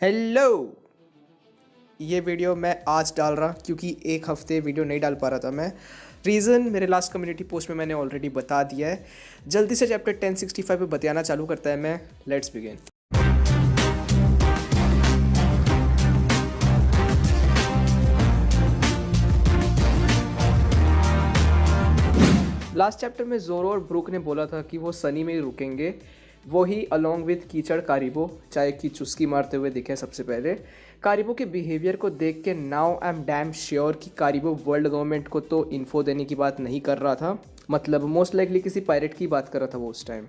Hello. ये video मैं आज डाल रहा क्योंकि एक हफ्ते वीडियो नहीं डाल पा रहा था मैं। रीज़न मेरे लास्ट कम्युनिटी पोस्ट में मैंने ऑलरेडी बता दिया है। जल्दी से चैप्टर 1065 पे बताना चालू करता है मैं। Let's begin. लास्ट चैप्टर में जोरो और ब्रूक ने बोला था कि वो सनी में ही रुकेंगे, वो ही अलॉन्ग विद कीचड़ कारिबो, चाहे की चुस्की मारते हुए दिखे। सबसे पहले कारिबो के बिहेवियर को देख के now I am damn sure कि कारिबो वर्ल्ड गवर्नमेंट को तो इन्फो देने की बात नहीं कर रहा था, मतलब मोस्ट लाइकली किसी पायरेट की बात कर रहा था वो उस टाइम।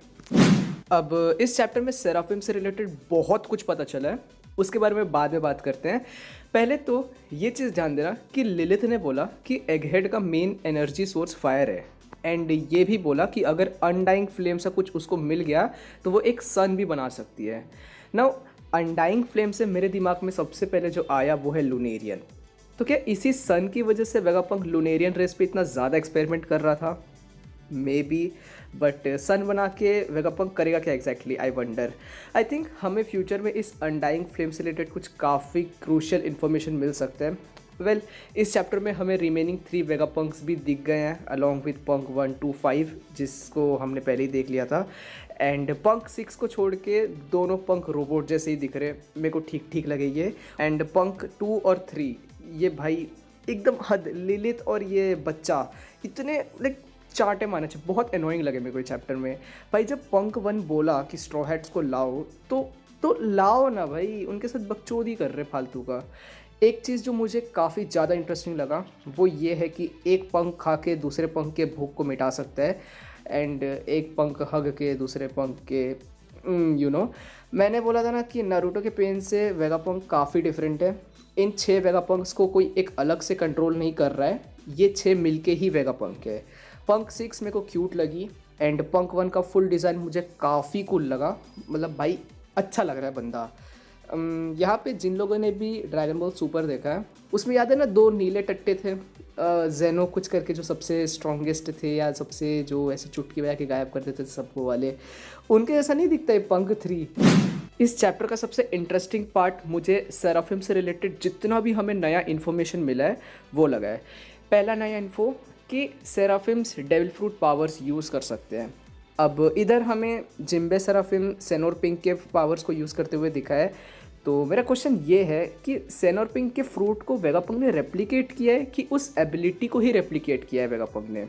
अब इस चैप्टर में सेराफिम से रिलेटेड बहुत कुछ पता चला है, उसके बारे में बाद में बात करते हैं। पहले तो ये चीज़ ध्यान देना कि लिलिथ ने बोला कि एगहेड का मेन एनर्जी सोर्स फायर है, एंड ये भी बोला कि अगर अनडाइंग फ्लेम से कुछ उसको मिल गया तो वो एक सन भी बना सकती है। नाउ अनडाइंग फ्लेम से मेरे दिमाग में सबसे पहले जो आया वो है लूनेरियन। तो क्या इसी सन की वजह से वेगापंक लूनेरियन रेस पे इतना ज़्यादा एक्सपेरिमेंट कर रहा था? मे बी, बट सन बना के वेगापंक करेगा क्या exactly, I wonder. I think हमें फ्यूचर में इस अनडाइंग फ्लेम से रिलेटेड कुछ काफ़ी क्रूशियल इन्फॉर्मेशन मिल सकता है। वेल, इस चैप्टर में हमें रिमेनिंग 3 वेगापंक्स भी दिख गए हैं अलॉन्ग विद पंक 1 to 5, जिसको हमने पहले ही देख लिया था। एंड पंक 6 को छोड़ के दोनों पंक रोबोट जैसे ही दिख रहे, मेरे को ठीक ठीक लगे ये। एंड पंक 2 और 3 ये भाई एकदम हद, लिलिथ और ये बच्चा इतने लाइक चांटे मारने चाहिए, बहुत एनोइंग लगे मेरे को चैप्टर में। भाई जब पंक 1 बोला कि स्ट्रॉ हैट्स को लाओ तो लाओ ना भाई, उनके साथ बकचोदी कर रहे फालतू का। एक चीज़ जो मुझे काफ़ी ज़्यादा इंटरेस्टिंग लगा वो ये है कि एक पंख खा के दूसरे पंख के भूख को मिटा सकता है, एंड एक पंख हग के दूसरे पंख के मैंने बोला था ना कि नारुतो के पेन से वेगापंक काफ़ी डिफरेंट है। इन 6 वेगापंक्स को कोई एक अलग से कंट्रोल नहीं कर रहा है, ये 6 मिलके ही वेगापंक है। पंक 6 मेरे को क्यूट लगी, एंड पंक 1 का फुल डिज़ाइन मुझे काफ़ी कूल लगा, मतलब भाई अच्छा लग रहा है बंदा। यहाँ पे जिन लोगों ने भी ड्रैगन बॉल सुपर देखा है उसमें याद है ना 2 नीले टट्टे थे, जेनो कुछ करके, जो सबसे स्ट्रॉन्गेस्ट थे या सबसे जो ऐसे चुटकी बजा के गायब करते थे सबको वाले, उनके जैसा नहीं दिखता है पंक 3। इस चैप्टर का सबसे इंटरेस्टिंग पार्ट मुझे सेराफिम से रिलेटेड जितना भी हमें नया इन्फॉर्मेशन मिला है वो लगा है। पहला नया इन्फो कि seraphims devil fruit powers use कर सकते हैं। अब इधर हमें जिम्बे सेराफिम सेनोर पिंक के पावर्स को यूज़ करते हुए दिखा है। तो मेरा क्वेश्चन ये है कि सेनोर पिंक के फ्रूट को वेगापंक ने रेप्लिकेट किया है कि उस एबिलिटी को ही रेप्लिकेट किया है वेगापंक ने?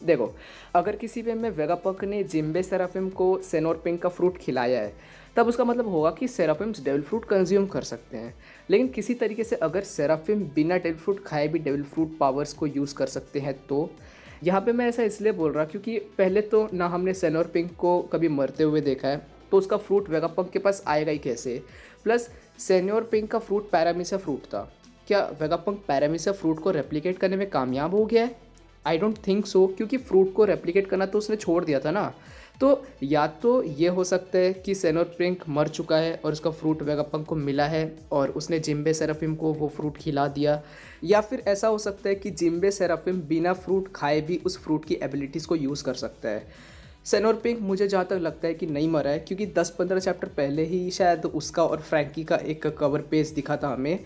देखो, अगर किसी वे में वेगापंक ने जिम्बे सेराफिम को सेनोर पिंक का फ्रूट खिलाया है तब उसका मतलब होगा कि सेराफिम्स डेविल फ्रूट कंज्यूम कर सकते हैं। लेकिन किसी तरीके से अगर सेराफिम बिना डेविल फ्रूट खाए भी डेविल फ्रूट पावर्स को यूज़ कर सकते हैं, तो यहाँ पे मैं ऐसा इसलिए बोल रहा क्योंकि पहले तो ना हमने सेनोर पिंक को कभी मरते हुए देखा है, तो उसका फ्रूट वेगापंक के पास आएगा ही कैसे? प्लस सेनोर पिंक का फ्रूट पैरामीसा फ्रूट था, क्या वेगापंक पैरामीसा फ्रूट को रेप्लिकेट करने में कामयाब हो गया है? आई डोंट थिंक सो, क्योंकि फ्रूट को रेप्लिकेट करना तो उसने छोड़ दिया था ना। तो या तो ये हो सकता है कि सेनोर पिंक मर चुका है और उसका फ्रूट वेगापंक को मिला है और उसने जिम्बे सेराफिम को वो फ्रूट खिला दिया, या फिर ऐसा हो सकता है कि जिम्बे सेराफिम बिना फ्रूट खाए भी उस फ्रूट की एबिलिटीज़ को यूज़ कर सकता है। सेनोर पिंक मुझे जहाँ तक लगता है कि नहीं मरा है, क्योंकि 10-15 चैप्टर पहले ही शायद उसका और फ्रैंकी का एक कवर पेज दिखा था हमें।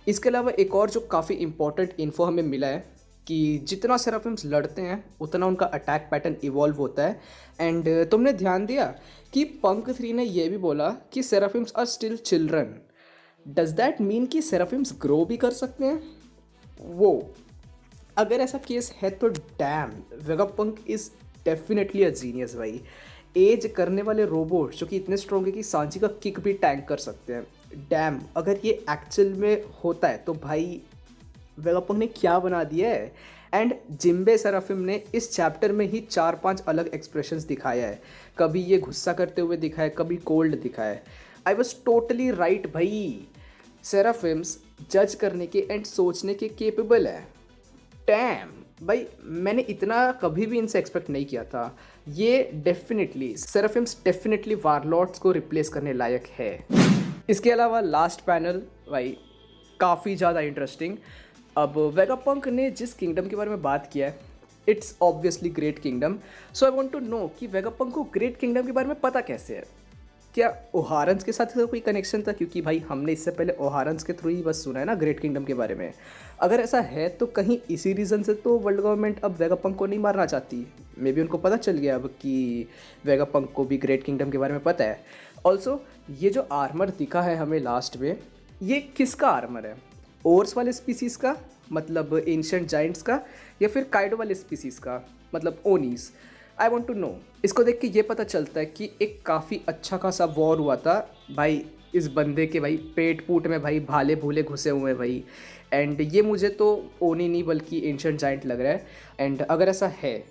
इसके अलावा एक और जो काफ़ी इंपॉर्टेंट इन्फो हमें मिला है कि जितना सेराफिम्स लड़ते हैं उतना उनका अटैक पैटर्न इवॉल्व होता है। एंड तुमने ध्यान दिया कि पंक 3 ने यह भी बोला कि seraphims are still children. Does that mean कि सेराफिम्स ग्रो भी कर सकते हैं? वो अगर ऐसा केस है तो dam, Vegapunk is definitely a genius भाई। एज करने वाले रोबोट जो कि इतने स्ट्रॉन्ग है कि सांची का किक भी टैंक कर सकते हैं, डैम अगर ये एक्चुअल में होता है तो भाई वेगापंक ने क्या बना दिया है। एंड जिम्बे सेराफिम ने इस चैप्टर में ही 4-5 अलग एक्सप्रेशंस दिखाया है, कभी ये गुस्सा करते हुए दिखा है, कभी कोल्ड दिखा है। आई वॉज टोटली राइट भाई, सेराफिम्स जज करने के एंड सोचने के केपेबल है। डैम भाई, मैंने इतना कभी भी इनसे एक्सपेक्ट नहीं किया था। ये डेफिनेटली सेराफिम्स डेफिनेटली वारलॉर्ड्स को रिप्लेस करने लायक है। इसके अलावा लास्ट पैनल भाई काफ़ी ज़्यादा इंटरेस्टिंग। अब वेगापंक ने जिस किंगडम के बारे में बात किया है, it's obviously great kingdom. So I want to know कि वेगापंक को ग्रेट किंगडम के बारे में पता कैसे है। क्या ओहारंस के साथ इसका कोई कनेक्शन था? क्योंकि भाई हमने इससे पहले ओहारंस के थ्रू ही बस सुना है ना ग्रेट किंगडम के बारे में। अगर ऐसा है तो कहीं इसी रीज़न से तो वर्ल्ड गवर्नमेंट अब वेगापंक को नहीं मारना चाहती। मे बी उनको पता चल गया अब कि वेगापंक को भी ग्रेट किंगडम के बारे में पता है। ऑल्सो ये जो आर्मर दिखा है हमें लास्ट में, ये किसका आर्मर है? ओर्स वाले स्पीसीज़ का, मतलब एंशिएंट जाइंट्स का, या फिर काइडो वाले स्पीसीज़ का, मतलब ओनीस? I want to know. इसको देख के ये पता चलता है कि एक काफ़ी अच्छा खासा वॉर हुआ था भाई। इस बंदे के भाई पेट पूट में भाई भाले भूले घुसे हुए हैं भाई। एंड ये मुझे तो ओनी नहीं बल्कि एंशिएंट जाइंट लग रहा है। एंड अगर ऐसा है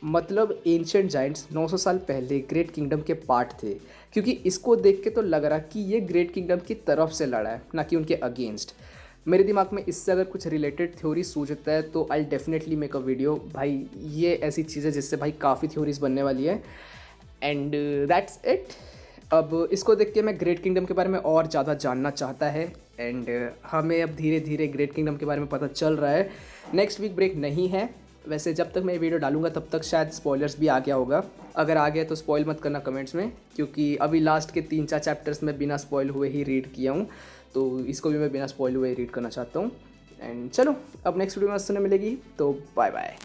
मतलब एंशिएंट जाइंट्स 900 साल पहले ग्रेट किंगडम के पार्ट थे, क्योंकि इसको देख के तो लग रहा कि ये ग्रेट किंगडम की तरफ से लड़ा है, ना कि उनके अगेंस्ट। मेरे दिमाग में इससे अगर कुछ रिलेटेड थ्योरी सूझता है तो I definitely make a video भाई। ये ऐसी चीज़ है जिससे भाई काफ़ी थ्योरीज बनने वाली है। And that's it. अब इसको देख के मैं ग्रेट किंगडम के बारे में और ज़्यादा जानना चाहता है। एंड हमें अब धीरे धीरे ग्रेट किंगडम के बारे में पता चल रहा है। नेक्स्ट वीक ब्रेक नहीं है। वैसे जब तक मैं वीडियो डालूंगा तब तक शायद स्पॉयलर्स भी आ गया होगा। अगर आ गया तो स्पॉइल मत करना कमेंट्स में, क्योंकि अभी लास्ट के 3-4 चैप्टर्स में बिना स्पॉइल हुए ही रीड किया हूँ, तो इसको भी मैं बिना स्पॉइल हुए रीड करना चाहता हूँ। एंड चलो अब नेक्स्ट वीडियो में सुनने मिलेगी, तो बाय बाय।